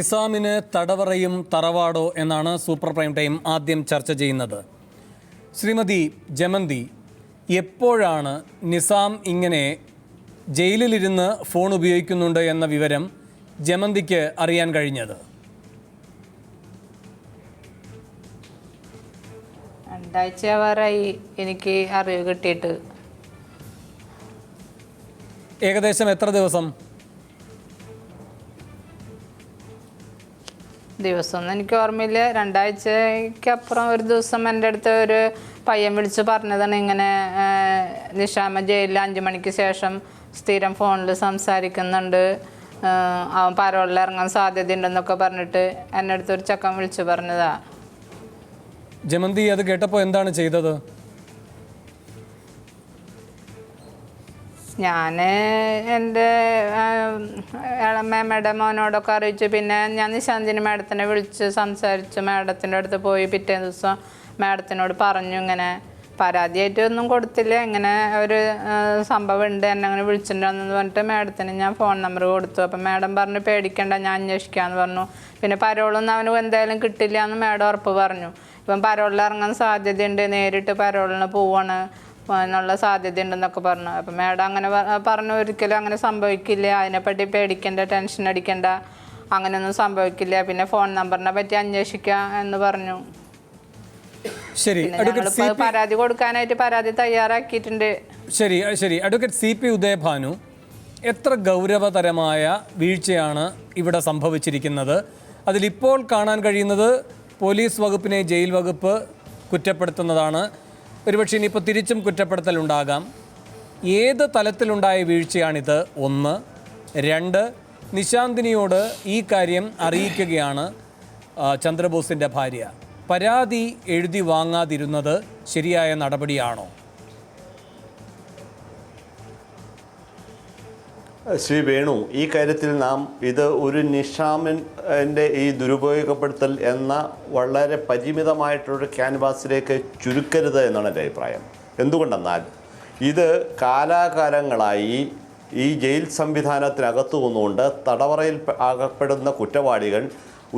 നിസാമിന് തടവറയും തറവാടോ എന്നാണ് super prime time ആദ്യം ചർച്ച ചെയ്യുന്നത്. ശ്രീമതി ജമന്തി, എപ്പോഴാണ് നിസാം ഇങ്ങനെ ജയിലിലിരുന്ന് ഫോൺ ഉപയോഗിക്കുന്നുണ്ട് എന്ന വിവരം ജമന്തിക്ക് അറിയാൻ കഴിഞ്ഞത്? രണ്ടാഴ്ചയാവാറായി എനിക്ക് അറിവ് കിട്ടിയിട്ട്. ഏകദേശം എത്ര ദിവസം? ദിവസമൊന്നും എനിക്ക് ഓർമ്മയില്ല. രണ്ടാഴ്ചക്കപ്പുറം ഒരു ദിവസം എൻ്റെ അടുത്ത് ഒരു പയ്യൻ വിളിച്ച് പറഞ്ഞതാണ്, ഇങ്ങനെ നിശാമ ജയിലിൽ 5 മണിക്ക് ശേഷം സ്ഥിരം ഫോണിൽ സംസാരിക്കുന്നുണ്ട്, അവൻ പരോളിൽ ഇറങ്ങാൻ സാധ്യതയുണ്ടെന്നൊക്കെ പറഞ്ഞിട്ട് എൻ്റെ അടുത്ത് ഒരു ചക്കൻ വിളിച്ച് പറഞ്ഞതാ. ജമന്തി അത് കേട്ടപ്പോൾ എന്താണ് ചെയ്തത്? ഞാൻ എൻ്റെ ഇളമ്മയുടെ മോനോടൊക്കെ അറിയിച്ചു. പിന്നെ ഞാൻ നിശാന്തിനി മാഡത്തിനെ വിളിച്ച് സംസാരിച്ചു. മാഡത്തിൻ്റെ അടുത്ത് പോയി പിറ്റേ ദിവസം മാഡത്തിനോട് പറഞ്ഞു, ഇങ്ങനെ പരാതിയായിട്ട് ഒന്നും കൊടുത്തില്ല, ഇങ്ങനെ ഒരു സംഭവം ഉണ്ട്, എന്നെ അങ്ങനെ വിളിച്ചിട്ടുണ്ടെന്ന് പറഞ്ഞിട്ട് മാഡത്തിന് ഞാൻ ഫോൺ നമ്പർ കൊടുത്തു. അപ്പം മാഡം പറഞ്ഞു പേടിക്കണ്ട, ഞാൻ അന്വേഷിക്കാമെന്ന് പറഞ്ഞു. പിന്നെ പരോളൊന്നും അവന് എന്തായാലും കിട്ടില്ല എന്ന് മാഡം ഉറപ്പ് പറഞ്ഞു. ഇപ്പം പരോളിൽ ഇറങ്ങാൻ സാധ്യതയുണ്ട്, നേരിട്ട് പരോളിന് പോവാണ് എന്നുള്ള സാധ്യതയുണ്ടെന്നൊക്കെ പറഞ്ഞു. അപ്പം മാഡം അങ്ങനെ പറഞ്ഞു, ഒരിക്കലും അങ്ങനെ സംഭവിക്കില്ല, അതിനെപ്പറ്റി പേടിക്കേണ്ട, ടെൻഷൻ അടിക്കേണ്ട, അങ്ങനെയൊന്നും സംഭവിക്കില്ല, പിന്നെ ഫോൺ നമ്പറിനെ പറ്റി അന്വേഷിക്കാം എന്ന് പറഞ്ഞു. ശരി, പരാതി കൊടുക്കാനായിട്ട് പരാതി തയ്യാറാക്കിയിട്ടുണ്ട്. ശരി ശരി അഡ്വക്കേറ്റ് CP ഉദയഭാനു, എത്ര ഗൗരവതരമായ വീഴ്ചയാണ് ഇവിടെ സംഭവിച്ചിരിക്കുന്നത്? അതിലിപ്പോൾ കാണാൻ കഴിയുന്നത് പോലീസ് വകുപ്പിനെ ജയിൽ വകുപ്പ് കുറ്റപ്പെടുത്തുന്നതാണ്. ഒരുപക്ഷെ ഇനിയിപ്പോൾ തിരിച്ചും കുറ്റപ്പെടുത്തലുണ്ടാകാം. ഏത് തലത്തിലുണ്ടായ വീഴ്ചയാണിത്? 1. 2, നിശാന്തിനിയോട് ഈ കാര്യം അറിയിക്കുകയാണ് ചന്ദ്രബോസിൻ്റെ ഭാര്യ. പരാതി എഴുതി വാങ്ങാതിരുന്നത് ശരിയായ നടപടിയാണോ? ശ്രീ വേണു, ഈ കാര്യത്തിൽ നാം ഇത് ഒരു നിശാമിൻ്റെ ഈ ദുരുപയോഗപ്പെടുത്തൽ എന്ന വളരെ പരിമിതമായിട്ടൊരു ക്യാൻവാസിലേക്ക് ചുരുക്കരുത് എന്നാണ് എൻ്റെ അഭിപ്രായം. എന്തുകൊണ്ടെന്നാൽ ഇത് കാലാകാലങ്ങളായി ഈ ജയിൽ സംവിധാനത്തിനകത്തു നിന്നുകൊണ്ട് തടവറയിൽ അകപ്പെടുന്ന കുറ്റവാളികൾ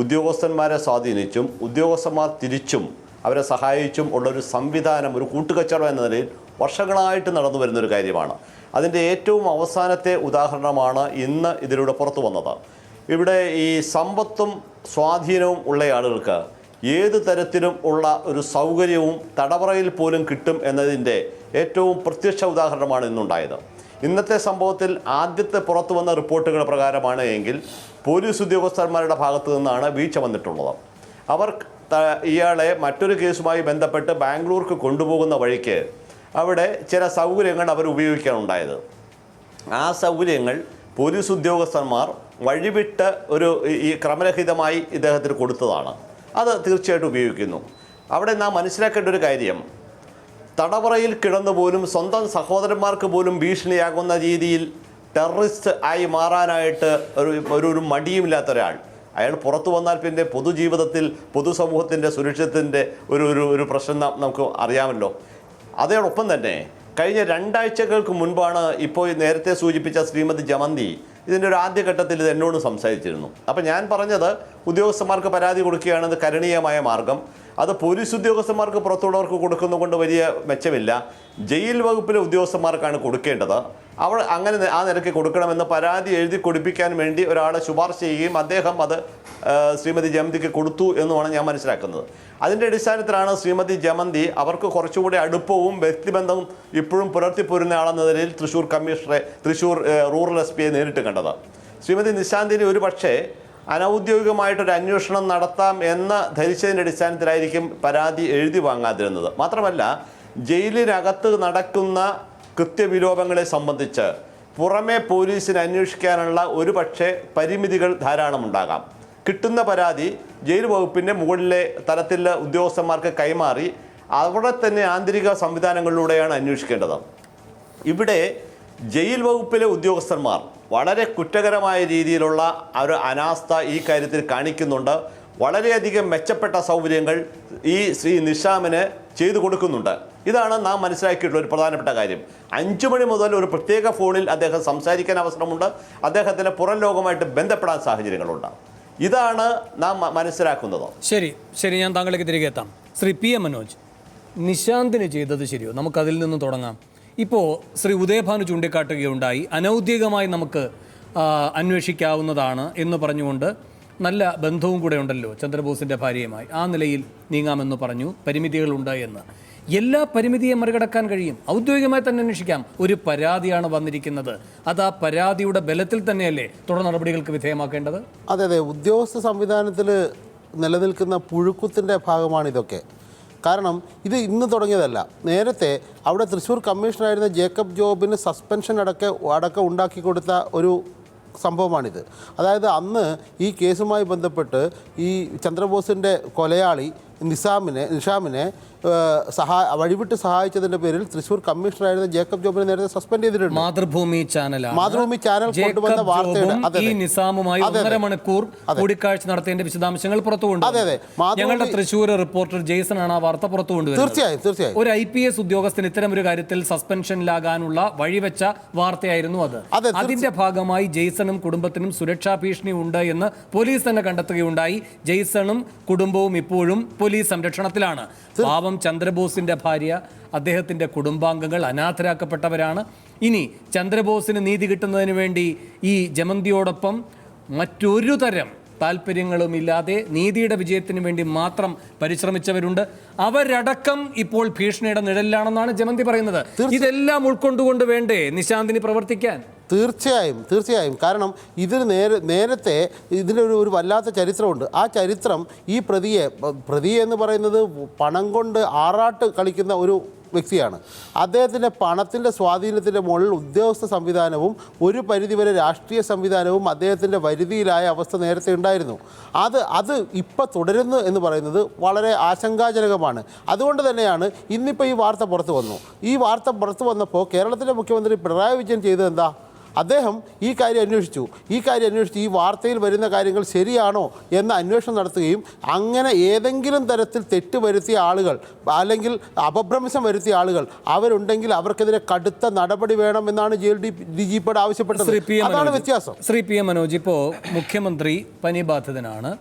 ഉദ്യോഗസ്ഥന്മാരെ സ്വാധീനിച്ചും ഉദ്യോഗസ്ഥന്മാർ തിരിച്ചും അവരെ സഹായിച്ചും ഉള്ളൊരു സംവിധാനം, ഒരു കൂട്ടുകച്ചവടം എന്ന നിലയിൽ വർഷങ്ങളായിട്ട് നടന്നു വരുന്നൊരു കാര്യമാണ്. അതിൻ്റെ ഏറ്റവും അവസാനത്തെ ഉദാഹരണമാണ് ഇന്ന് ഇതിലൂടെ പുറത്തു വന്നത്. ഇവിടെ ഈ സമ്പത്തും സ്വാധീനവും ഉള്ള ആളുകൾക്ക് ഏത് തരത്തിലും ഉള്ള ഒരു സൗകര്യവും തടവറയിൽ പോലും കിട്ടും എന്നതിൻ്റെ ഏറ്റവും പ്രത്യക്ഷ ഉദാഹരണമാണ് ഇന്നുണ്ടായത്. ഇന്നത്തെ സംഭവത്തിൽ ആദ്യത്തെ പുറത്തു വന്ന റിപ്പോർട്ടുകൾ പ്രകാരമാണ് എങ്കിൽ പോലീസ് ഉദ്യോഗസ്ഥന്മാരുടെ ഭാഗത്തു നിന്നാണ് വീഴ്ച വന്നിട്ടുള്ളത്. അവർ ഇയാളെ മറ്റൊരു കേസുമായി ബന്ധപ്പെട്ട് ബാംഗ്ലൂർക്ക് കൊണ്ടുപോകുന്ന വഴിക്ക് അവിടെ ചില സൗകര്യങ്ങൾ അവർ ഉപയോഗിക്കാനുണ്ടായത്. ആ സൗകര്യങ്ങൾ പോലീസ് ഉദ്യോഗസ്ഥന്മാർ വഴിവിട്ട് ഈ ക്രമരഹിതമായി ഇദ്ദേഹത്തിന് കൊടുത്തതാണ്. അത് തീർച്ചയായിട്ടും ഉപയോഗിക്കുന്നു. അവിടെ നാം മനസ്സിലാക്കേണ്ട ഒരു കാര്യം, തടവറയിൽ കിടന്നു പോലും സ്വന്തം സഹോദരന്മാർക്ക് പോലും ഭീഷണിയാകുന്ന രീതിയിൽ ടെററിസ്റ്റ് ആയി മാറാനായിട്ട് ഒരു മടിയുമില്ലാത്ത ഒരാൾ, അയാൾ പുറത്തു വന്നാൽ പിന്നെ പൊതുജീവിതത്തിൽ പൊതുസമൂഹത്തിൻ്റെ സുരക്ഷിതത്തിൻ്റെ ഒരു പ്രശ്നം നമുക്ക് അറിയാമല്ലോ. അതോടൊപ്പം തന്നെ കഴിഞ്ഞ 2 ആഴ്ചകൾക്ക് മുൻപാണ് ഇപ്പോൾ നേരത്തെ സൂചിപ്പിച്ച ശ്രീമതി ജമന്തി ഇതിൻ്റെ ഒരു ആദ്യഘട്ടത്തിൽ ഇത് എന്നോട് സംസാരിച്ചിരുന്നു. അപ്പം ഞാൻ പറഞ്ഞത്, ഉദ്യോഗസ്ഥന്മാർക്ക് പരാതി കൊടുക്കുകയാണെന്ന് കരണീയമായ മാർഗം. അത് പോലീസ് ഉദ്യോഗസ്ഥന്മാർക്ക് പുറത്തുള്ളവർക്ക് കൊടുക്കുന്നതുകൊണ്ട് വലിയ മെച്ചമില്ല, ജയിൽ വകുപ്പിലെ ഉദ്യോഗസ്ഥന്മാർക്കാണ് കൊടുക്കേണ്ടത്. അവർ അങ്ങനെ ആ നിരക്ക് കൊടുക്കണമെന്ന് പരാതി എഴുതി കൊടുപ്പിക്കാൻ വേണ്ടി ഒരാളെ ശുപാർശ ചെയ്യുകയും അദ്ദേഹം അത് ശ്രീമതി ജമന്തിക്ക് കൊടുത്തു എന്നുമാണ് ഞാൻ മനസ്സിലാക്കുന്നത്. അതിൻ്റെ അടിസ്ഥാനത്തിലാണ് ശ്രീമതി ജമന്തി അവർക്ക് കുറച്ചുകൂടി അടുപ്പവും വ്യക്തിബന്ധവും ഇപ്പോഴും പുലർത്തിപ്പോരുന്ന ആളെന്ന നിലയിൽ തൃശ്ശൂർ റൂറൽ SP നേരിട്ട് കണ്ടത്. ശ്രീമതി നിശാന്തിനി ഒരു പക്ഷേ അനൗദ്യോഗികമായിട്ടൊരു അന്വേഷണം നടത്താം എന്ന് ധരിച്ചതിൻ്റെ അടിസ്ഥാനത്തിലായിരിക്കും പരാതി എഴുതി വാങ്ങാതിരുന്നത്. മാത്രമല്ല, ജയിലിനകത്ത് നടക്കുന്ന കൃത്യവിലോപങ്ങളെ സംബന്ധിച്ച് പുറമെ പോലീസിന് അന്വേഷിക്കാനുള്ള ഒരു പക്ഷേ പരിമിതികൾ ധാരാളമുണ്ടാകാം. കിട്ടുന്ന പരാതി ജയിൽ വകുപ്പിൻ്റെ മുകളിലെ തലത്തിലെ ഉദ്യോഗസ്ഥന്മാർക്ക് കൈമാറി അവിടെ തന്നെ ആന്തരിക സംവിധാനങ്ങളിലൂടെയാണ് അന്വേഷിക്കേണ്ടത്. ഇവിടെ ജയിൽ വകുപ്പിലെ ഉദ്യോഗസ്ഥന്മാർ വളരെ കുറ്റകരമായ രീതിയിലുള്ള ഒരു അനാസ്ഥ ഈ കാര്യത്തിൽ കാണിക്കുന്നുണ്ട്. വളരെയധികം മെച്ചപ്പെട്ട സൗകര്യങ്ങൾ ഈ ശ്രീ നിശാമിന് ചെയ്തു കൊടുക്കുന്നുണ്ട്. ഇതാണ് നാം മനസ്സിലാക്കിയിട്ടുള്ള ഒരു പ്രധാനപ്പെട്ട കാര്യം. 5 മണി മുതൽ ഒരു പ്രത്യേക ഫോണിൽ അദ്ദേഹം സംസാരിക്കാൻ അവസരമുണ്ട്. അദ്ദേഹത്തിന് പുറം ലോകമായിട്ട് ബന്ധപ്പെടാൻ സാഹചര്യങ്ങളുണ്ട്. ഇതാണ് നാം മനസ്സിലാക്കുന്നത്. ശരി, ഞാൻ താങ്കളിലേക്ക് തിരികെ എത്താം. ശ്രീ പി എം മനോജ്, നിശാന്തിന് ചെയ്തത് ശരിയോ? നമുക്കതിൽ നിന്ന് തുടങ്ങാം. ഇപ്പോൾ ശ്രീ ഉദയഭാനു ചൂണ്ടിക്കാട്ടുകയുണ്ടായി, അനൗദ്യോഗികമായി നമുക്ക് അന്വേഷിക്കാവുന്നതാണ് എന്ന് പറഞ്ഞുകൊണ്ട് നല്ല ബന്ധവും കൂടെ ഉണ്ടല്ലോ ചന്ദ്രബോസിൻ്റെ ഭാര്യയുമായി, ആ നിലയിൽ നീങ്ങാമെന്ന് പറഞ്ഞു, പരിമിതികളുണ്ട് എന്ന്. എല്ലാ പരിമിതിയെ മറികടക്കാൻ കഴിയും, ഔദ്യോഗികമായി തന്നെ അന്വേഷിക്കാം. ഒരു പരാതിയാണ് വന്നിരിക്കുന്നത്, അത് ആ പരാതിയുടെ ബലത്തിൽ തന്നെയല്ലേ തുടർ നടപടികൾക്ക് വിധേയമാക്കേണ്ടത്? അതെ, ഉദ്യോഗസ്ഥ സംവിധാനത്തിൽ നിലനിൽക്കുന്ന പുഴുക്കുത്തിൻ്റെ ഭാഗമാണ് ഇതൊക്കെ. കാരണം ഇത് ഇന്ന് തുടങ്ങിയതല്ല. നേരത്തെ അവിടെ തൃശ്ശൂർ കമ്മീഷണറായിരുന്ന ജേക്കബ് ജോബിന് സസ്പെൻഷൻ അടക്കം ഉണ്ടാക്കി കൊടുത്ത ഒരു സംഭവമാണിത്. അതായത് അന്ന് ഈ കേസുമായി ബന്ധപ്പെട്ട് ഈ ചന്ദ്രബോസിൻ്റെ കൊലയാളി നിഷാമിനെ വഴിവിട്ട് സഹായിച്ചതിന്റെ പേരിൽ തൃശ്ശൂർ കമ്മീഷണറായിരുന്ന ജേക്കബ് ജോബിനെ നേരത്തെ സസ്പെൻഡ് ചെയ്തിട്ടുണ്ട്. മാതൃഭൂമി ചാനൽ കൊണ്ടുവന്ന വാർത്തയുടെ നിസാമുമായി 1.5 മണിക്കൂർ കൂടിക്കാഴ്ച നടത്തിയതിന്റെ വിശദാംശങ്ങൾ പുറത്തു കൊണ്ടുവന്നു. ഞങ്ങളുടെ തൃശ്ശൂർ റിപ്പോർട്ടർ ജെയ്സൺ ആണ് ആ വാർത്ത പുറത്തു കൊണ്ടുവരുന്നത്. തീർച്ചയായും ഒരു IPS ഉദ്യോഗസ്ഥൻ ഇത്തരം ഒരു കാര്യത്തിൽ സസ്പെൻഷനിലാകാനുള്ള വഴിവെച്ച വാർത്തയായിരുന്നു അത്. അതിന്റെ ഭാഗമായി ജെയ്സണും കുടുംബത്തിനും സുരക്ഷാ ഭീഷണി ഉണ്ട് എന്ന് പോലീസ് തന്നെ കണ്ടെത്തുകയുണ്ടായി. ജെയ്സണും കുടുംബവും ഇപ്പോഴും പോലീസ് സംരക്ഷണത്തിലാണ്. പാവം ചന്ദ്രബോസിന്റെ ഭാര്യ, അദ്ദേഹത്തിന്റെ കുടുംബാംഗങ്ങൾ അനാഥരാക്കപ്പെട്ടവരാണ്. ഇനി ചന്ദ്രബോസിന് നീതി കിട്ടുന്നതിന് വേണ്ടി ഈ ജമന്തിയോടൊപ്പം മറ്റൊരു തരം താല്പര്യങ്ങളുമില്ലാതെ നീതിയുടെ വിജയത്തിന് വേണ്ടി മാത്രം പരിശ്രമിച്ചവരുണ്ട്. അവരടക്കം ഇപ്പോൾ ഭീഷണിയുടെ നിഴലിലാണെന്നാണ് ജമന്തി പറയുന്നത്. ഇതെല്ലാം ഉൾക്കൊണ്ടുകൊണ്ട് വേണ്ടേ നിശാന്തിനി പ്രവർത്തിക്കാൻ? തീർച്ചയായും. കാരണം ഇതിന് നേരത്തെ ഇതിനൊരു വല്ലാത്ത ചരിത്രമുണ്ട്. ആ ചരിത്രം ഈ പ്രതിയെ എന്ന് പറയുന്നത് പണം കൊണ്ട് ആറാട്ട് കളിക്കുന്ന ഒരു വ്യക്തിയാണ്. അദ്ദേഹത്തിൻ്റെ പണത്തിൻ്റെ സ്വാധീനത്തിൻ്റെ മുകളിൽ ഉദ്യോഗസ്ഥ സംവിധാനവും ഒരു പരിധിവരെ രാഷ്ട്രീയ സംവിധാനവും അദ്ദേഹത്തിൻ്റെ വരുതിയിലായ അവസ്ഥ നേരത്തെ ഉണ്ടായിരുന്നു. അത് ഇപ്പോൾ തുടരുന്നു എന്ന് പറയുന്നത് വളരെ ആശങ്കാജനകമാണ്. അതുകൊണ്ട് തന്നെയാണ് ഇന്നിപ്പോൾ ഈ വാർത്ത പുറത്തു വന്നു. ഈ വാർത്ത പുറത്തു വന്നപ്പോൾ കേരളത്തിലെ മുഖ്യമന്ത്രി പിണറായി വിജയൻ ചെയ്തത് എന്താ? അദ്ദേഹം ഈ കാര്യം അന്വേഷിച്ചു. ഈ വാർത്തയിൽ വരുന്ന കാര്യങ്ങൾ ശരിയാണോ എന്ന അന്വേഷണം നടത്തുകയും അങ്ങനെ ഏതെങ്കിലും തരത്തിൽ തെറ്റ് വരുത്തിയ ആളുകൾ അല്ലെങ്കിൽ അപഭ്രംശം വരുത്തിയ ആളുകൾ അവരുണ്ടെങ്കിൽ അവർക്കെതിരെ കടുത്ത നടപടി വേണമെന്നാണ് DGPയോട് ആവശ്യപ്പെട്ടത്. അതാണ് വ്യത്യാസം. ശ്രീ പി എം മനോജ്, ഇപ്പോൾ മുഖ്യമന്ത്രി പനി ബാധിതനാണ്,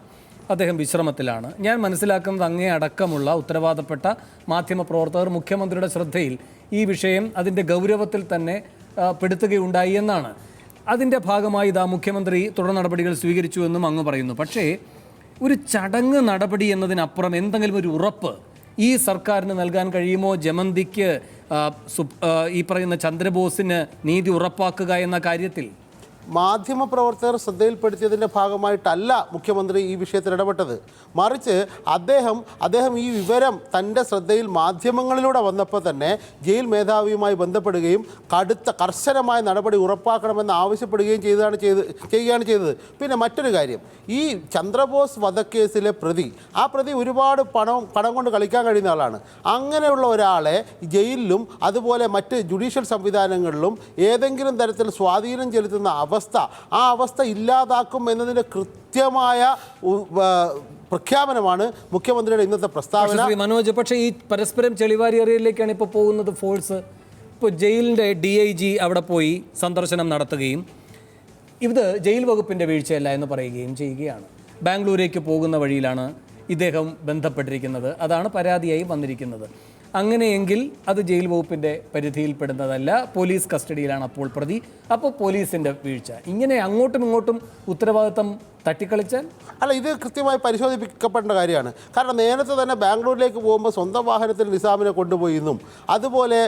അദ്ദേഹം വിശ്രമത്തിലാണ്. ഞാൻ മനസ്സിലാക്കുന്നത് അങ്ങേ അടക്കമുള്ള ഉത്തരവാദപ്പെട്ട മാധ്യമപ്രവർത്തകർ മുഖ്യമന്ത്രിയുടെ ശ്രദ്ധയിൽ ഈ വിഷയം അതിൻ്റെ ഗൗരവത്തിൽ തന്നെ പെടുത്തുകയുണ്ടായി എന്നാണ്. അതിൻ്റെ ഭാഗമായി ഇതാ മുഖ്യമന്ത്രി തുടർ നടപടികൾ സ്വീകരിച്ചു എന്നും അങ്ങ് പറയുന്നു. പക്ഷേ ഒരു ചടങ്ങ് നടപടി എന്നതിനപ്പുറം എന്തെങ്കിലും ഒരു ഉറപ്പ് ഈ സർക്കാരിന് നൽകാൻ കഴിയുമോ? ജമന്തിക്ക് ഈ പറയുന്ന ചന്ദ്രബോസിന് നീതി ഉറപ്പാക്കുക എന്ന കാര്യത്തിൽ മാധ്യമപ്രവർത്തകർ ശ്രദ്ധയിൽപ്പെടുത്തിയതിൻ്റെ ഭാഗമായിട്ടല്ല മുഖ്യമന്ത്രി ഈ വിഷയത്തിൽ ഇടപെട്ടത്. മറിച്ച് അദ്ദേഹം ഈ വിവരം തൻ്റെ ശ്രദ്ധയിൽ മാധ്യമങ്ങളിലൂടെ വന്നപ്പോൾ തന്നെ ജയിൽ മേധാവിയുമായി ബന്ധപ്പെടുകയും കർശനമായ നടപടി ഉറപ്പാക്കണമെന്ന് ആവശ്യപ്പെടുകയും ചെയ്യുകയാണ് ചെയ്തത്. പിന്നെ മറ്റൊരു കാര്യം, ഈ ചന്ദ്രബോസ് വധക്കേസിലെ പ്രതി ഒരുപാട് പണം കൊണ്ട് കളിക്കാൻ കഴിയുന്ന ആളാണ്. അങ്ങനെയുള്ള ഒരാളെ ജയിലിലും അതുപോലെ മറ്റ് ജുഡീഷ്യൽ സംവിധാനങ്ങളിലും ഏതെങ്കിലും തരത്തിൽ സ്വാധീനം ചെലുത്തുന്ന ആ അവസ്ഥ ഇല്ലാതാക്കും എന്നതിൻ്റെ കൃത്യമായ പ്രഖ്യാപനമാണ് മുഖ്യമന്ത്രിയുടെ ഇന്നത്തെ പ്രസ്താവന. മനോജ്, പക്ഷേ ഈ പരസ്പരം ചെളിവാരി എറിയലിലേക്കാണ് ഇപ്പോൾ പോകുന്നത് ഫോഴ്സ്. ഇപ്പോൾ ജയിലിൻ്റെ DIG അവിടെ പോയി സന്ദർശനം നടത്തുകയും ഇത് ജയിൽ വകുപ്പിൻ്റെ വീഴ്ചയല്ല എന്ന് പറയുകയും ചെയ്യുകയാണ്. ബാംഗ്ലൂരേക്ക് പോകുന്ന വഴിയിലാണ് ഇദ്ദേഹം ബന്ധപ്പെട്ടിരിക്കുന്നത്, അതാണ് പരാതിയായി വന്നിരിക്കുന്നത്. അങ്ങനെയെങ്കിൽ അത് ജയിൽ വകുപ്പിൻ്റെ പരിധിയിൽപ്പെടുന്നതല്ല, പോലീസ് കസ്റ്റഡിയിലാണ് അപ്പോൾ പ്രതി. അപ്പോൾ പോലീസിൻ്റെ വീഴ്ച. ഇങ്ങനെ അങ്ങോട്ടും ഇങ്ങോട്ടും ഉത്തരവാദിത്തം തട്ടിക്കളിച്ചാൽ ഇത് കൃത്യമായി പരിശോധിപ്പിക്കപ്പെടേണ്ട കാര്യമാണ്. കാരണം നേരത്തെ തന്നെ ബാംഗ്ലൂരിലേക്ക് പോകുമ്പോൾ സ്വന്തം വാഹനത്തിൽ നിസാമിനെ കൊണ്ടുപോയിന്നും അതുപോലെ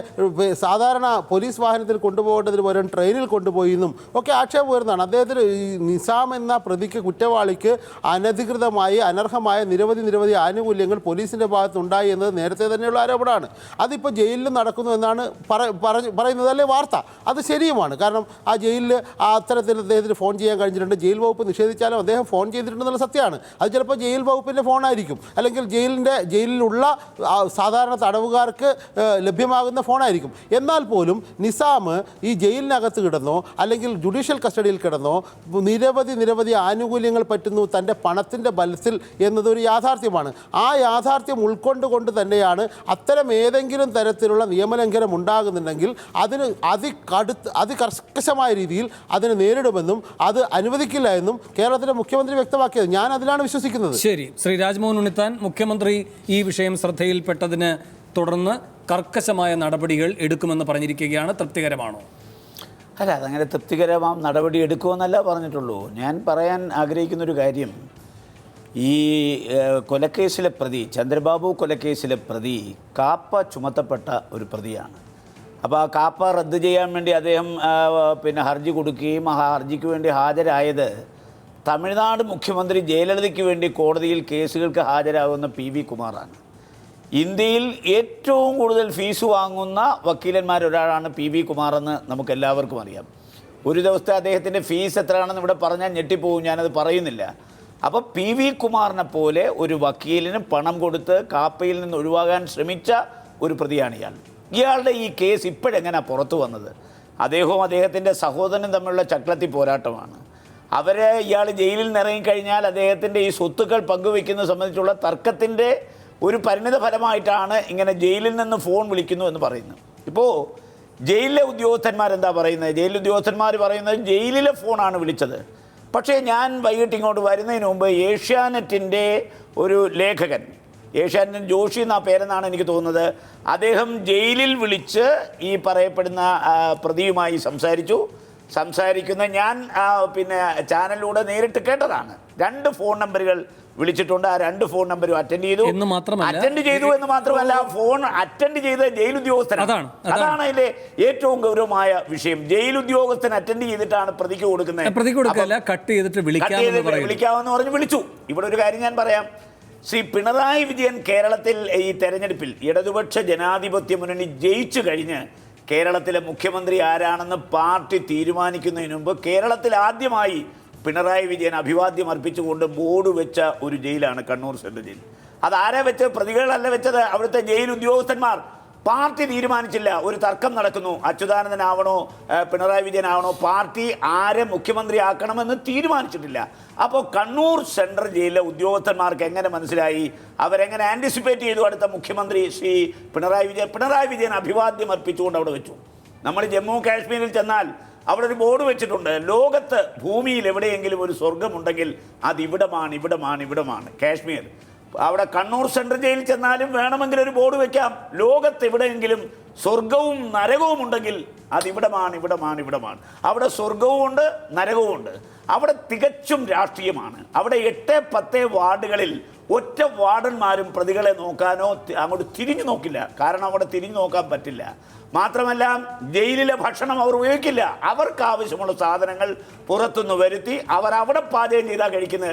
സാധാരണ പോലീസ് വാഹനത്തിൽ കൊണ്ടുപോകേണ്ടതിന് പകരം ട്രെയിനിൽ കൊണ്ടുപോയിന്നും ഒക്കെ ആക്ഷേപം വരുന്നതാണ്. അദ്ദേഹത്തിന് ഈ നിസാം എന്ന പ്രതിക്ക് കുറ്റവാളിക്ക് അനധികൃതമായി അനർഹമായ നിരവധി ആനുകൂല്യങ്ങൾ പോലീസിൻ്റെ ഭാഗത്തുണ്ടായി എന്നത് നേരത്തെ തന്നെയുള്ള ആരോപണമാണ്. അതിപ്പോൾ ജയിലിൽ നടക്കുന്നു എന്നാണ് പറയുന്നതല്ലേ വാർത്ത. അത് ശരിയുമാണ്. കാരണം ആ ജയിലിൽ അത്തരത്തിൽ അദ്ദേഹത്തിന് ഫോൺ ചെയ്യാൻ കഴിഞ്ഞിട്ടുണ്ട്. ജയിൽ വകുപ്പ് നിഷേധിച്ചാലും അദ്ദേഹം ഫോൺ ചെയ്തിട്ടുണ്ടെന്നുള്ള സത്യമാണ്. അത് ചിലപ്പോൾ ജയിൽ വകുപ്പിൻ്റെ ഫോണായിരിക്കും, അല്ലെങ്കിൽ ജയിലിലുള്ള സാധാരണ തടവുകാർക്ക് ലഭ്യമാകുന്ന ഫോണായിരിക്കും. എന്നാൽ പോലും നിസാം ഈ ജയിലിനകത്ത് കിടന്നോ അല്ലെങ്കിൽ ജുഡീഷ്യൽ കസ്റ്റഡിയിൽ കിടന്നോ നിരവധി ആനുകൂല്യങ്ങൾ പറ്റുന്നു തൻ്റെ പണത്തിൻ്റെ ബലത്തിൽ എന്നതൊരു യാഥാർത്ഥ്യമാണ്. ആ യാഥാർത്ഥ്യം ഉൾക്കൊണ്ടുകൊണ്ട് തന്നെയാണ് അത്തരം ഏതെങ്കിലും തരത്തിലുള്ള നിയമലംഘനം ഉണ്ടാകുന്നുണ്ടെങ്കിൽ അതിന് അതികർക്കശമായ രീതിയിൽ അതിനെ നേരിടുമെന്നും അത് അനുവദിക്കില്ല എന്നും കേരളത്തിലെ നേരത്തെ മുഖ്യമന്ത്രി വ്യക്തമാക്കിയത്. ഞാൻ അതിലാണ് വിശ്വസിക്കുന്നത്. ശരി, ശ്രീ രാജ്മോഹൻ ഉണ്ണിത്താൻ, മുഖ്യമന്ത്രി ഈ വിഷയം ശ്രദ്ധയിൽപ്പെട്ടതിന് തുടർന്ന് കർക്കശമായ നടപടികൾ എടുക്കുമെന്ന് പറഞ്ഞിരിക്കുകയാണ്. തൃപ്തികരമാണോ? അല്ല, അതങ്ങനെ തൃപ്തികരമാം നടപടി എടുക്കുമെന്നല്ല പറഞ്ഞിട്ടുള്ളൂ. ഞാൻ പറയാൻ ആഗ്രഹിക്കുന്നൊരു കാര്യം, ഈ കൊലക്കേസിലെ പ്രതി, ചന്ദ്രബാബു കൊലക്കേസിലെ പ്രതി കാപ്പ ചുമത്തപ്പെട്ട ഒരു പ്രതിയാണ്. അപ്പോൾ ആ കാപ്പ റദ്ദ് ചെയ്യാൻ വേണ്ടി അദ്ദേഹം ഹർജി കൊടുക്കുകയും ആ ഹർജിക്ക് വേണ്ടി ഹാജരായത് തമിഴ്നാട് മുഖ്യമന്ത്രി ജയലളിതയ്ക്ക് വേണ്ടി കോടതിയിൽ കേസുകൾക്ക് ഹാജരാകുന്ന PV കുമാറാണ്. ഇന്ത്യയിൽ ഏറ്റവും കൂടുതൽ ഫീസ് വാങ്ങുന്ന വക്കീലന്മാരൊരാളാണ് PV കുമാറെന്ന് നമുക്കെല്ലാവർക്കും അറിയാം. ഒരു ദിവസത്തെ അദ്ദേഹത്തിൻ്റെ ഫീസ് എത്രയാണെന്ന് ഇവിടെ പറഞ്ഞാൽ ഞെട്ടിപ്പോവും, ഞാനത് പറയുന്നില്ല. അപ്പോൾ PV കുമാറിനെ പോലെ ഒരു വക്കീലിന് പണം കൊടുത്ത് കാപ്പയിൽ നിന്ന് ഒഴിവാകാൻ ശ്രമിച്ച ഒരു പ്രതിയാണ് ഇയാൾ. ഇയാളുടെ ഈ കേസ് ഇപ്പോഴെങ്ങനെയാണ് പുറത്തു വന്നത്? അദ്ദേഹവും അദ്ദേഹത്തിൻ്റെ സഹോദരനും തമ്മിലുള്ള ചക്രത്തി പോരാട്ടമാണ്. ഇയാൾ ജയിലിൽ നിറങ്ങിക്കഴിഞ്ഞാൽ അദ്ദേഹത്തിൻ്റെ ഈ സ്വത്തുക്കൾ പങ്കുവയ്ക്കുന്നത് സംബന്ധിച്ചുള്ള തർക്കത്തിൻ്റെ ഒരു പരിണിത ഫലമായിട്ടാണ് ഇങ്ങനെ ജയിലിൽ നിന്ന് ഫോൺ വിളിക്കുന്നു എന്ന് പറയുന്നത്. ഇപ്പോൾ ജയിലിലെ ഉദ്യോഗസ്ഥന്മാരെന്താ പറയുന്നത്? ജയിലിലെ ഉദ്യോഗസ്ഥന്മാർ പറയുന്നത് ജയിലിലെ ഫോണാണ് വിളിച്ചത്. പക്ഷേ ഞാൻ വൈകിട്ട് ഇങ്ങോട്ട് വരുന്നതിന് മുമ്പ് ഏഷ്യാനെറ്റിൻ്റെ ഒരു ലേഖകൻ, ഏഷ്യാനെറ്റ് ജോഷി എന്ന പേരെന്നാണ് എനിക്ക് തോന്നുന്നത്, അദ്ദേഹം ജയിലിൽ വിളിച്ച് ഈ പറയപ്പെടുന്ന പ്രതിയുമായി സംസാരിക്കുന്ന ഞാൻ ചാനലിലൂടെ നേരിട്ട് കേട്ടതാണ്. 2 ഫോൺ നമ്പറുകൾ വിളിച്ചിട്ടുണ്ട്. ആ 2 ഫോൺ നമ്പരും അറ്റൻഡ് ചെയ്തു എന്ന് മാത്രമല്ല ഫോൺ അറ്റൻഡ് ചെയ്ത ജയിൽ ഉദ്യോഗസ്ഥനാണ്. അതാണ് അതിന്റെ ഏറ്റവും ഗൗരവമായ വിഷയം. ജയിൽ ഉദ്യോഗസ്ഥൻ അറ്റൻഡ് ചെയ്തിട്ടാണ് പ്രതിക്ക് കൊടുക്കുന്നത്. വിളിക്കാമെന്ന് പറഞ്ഞ് വിളിച്ചു. ഇവിടെ ഒരു കാര്യം ഞാൻ പറയാം. ശ്രീ പിണറായി വിജയൻ കേരളത്തിൽ ഈ തെരഞ്ഞെടുപ്പിൽ ഇടതുപക്ഷ ജനാധിപത്യ മുന്നണി ജയിച്ചു കഴിഞ്ഞ് കേരളത്തിലെ മുഖ്യമന്ത്രി ആരാണെന്ന് പാർട്ടി തീരുമാനിക്കുന്നതിന് മുമ്പ് കേരളത്തിൽ ആദ്യമായി പിണറായി വിജയൻ അഭിവാദ്യം അർപ്പിച്ചുകൊണ്ട് ബോർഡ് വെച്ച ഒരു ജയിലാണ് കണ്ണൂർ സെൻട്രൽ ജയിൽ. അതാരാ വെച്ചത്? പ്രതികളല്ല വെച്ചത്, അവിടുത്തെ ജയിൽ ഉദ്യോഗസ്ഥന്മാർ. പാർട്ടി തീരുമാനിച്ചില്ല. ഒരു തർക്കം നടക്കുന്നു, അച്യുതാനന്ദനാവണോ പിണറായി വിജയനാവണോ, പാർട്ടി ആരെ മുഖ്യമന്ത്രി ആക്കണമെന്ന് തീരുമാനിച്ചിട്ടില്ല. അപ്പോൾ കണ്ണൂർ സെൻട്രൽ ജയിലിലെ ഉദ്യോഗസ്ഥന്മാർക്ക് എങ്ങനെ മനസ്സിലായി? അവരെങ്ങനെ ആൻറ്റിസിപ്പേറ്റ് ചെയ്തു അടുത്ത മുഖ്യമന്ത്രി ശ്രീ പിണറായി വിജയൻ അഭിവാദ്യം അർപ്പിച്ചുകൊണ്ട് അവിടെ വെച്ചു. നമ്മൾ ജമ്മു കാശ്മീരിൽ ചെന്നാൽ അവിടെ ഒരു ബോർഡ് വെച്ചിട്ടുണ്ട്, ലോകത്ത് ഭൂമിയിൽ എവിടെയെങ്കിലും ഒരു സ്വർഗമുണ്ടെങ്കിൽ അത് ഇവിടമാണ് കാശ്മീർ. അവിടെ കണ്ണൂർ സെൻട്രൽ ജയിലിൽ ചെന്നാലും വേണമെങ്കിൽ ഒരു ബോർഡ് വെക്കാം, ലോകത്ത് എവിടെയെങ്കിലും സ്വർഗവും നരകവും ഉണ്ടെങ്കിൽ അത് ഇവിടമാണ്. അവിടെ സ്വർഗവും ഉണ്ട്, നരകവും ഉണ്ട്. അവിടെ തികച്ചും രാഷ്ട്രീയമാണ്. അവിടെ 8-10 വാർഡുകളിൽ ഒറ്റ വാർഡന്മാരും പ്രതികളെ നോക്കാനോ അങ്ങോട്ട് തിരിഞ്ഞു നോക്കില്ല. കാരണം അവിടെ തിരിഞ്ഞു നോക്കാൻ പറ്റില്ല. മാത്രമല്ല ജയിലിലെ ഭക്ഷണം അവർ ഉപയോഗിക്കില്ല. അവർക്ക് ആവശ്യമുള്ള സാധനങ്ങൾ പുറത്തുനിന്ന് വരുത്തി അവർ അവിടെ പാചകം ചെയ്താൽ കഴിക്കുന്നത്.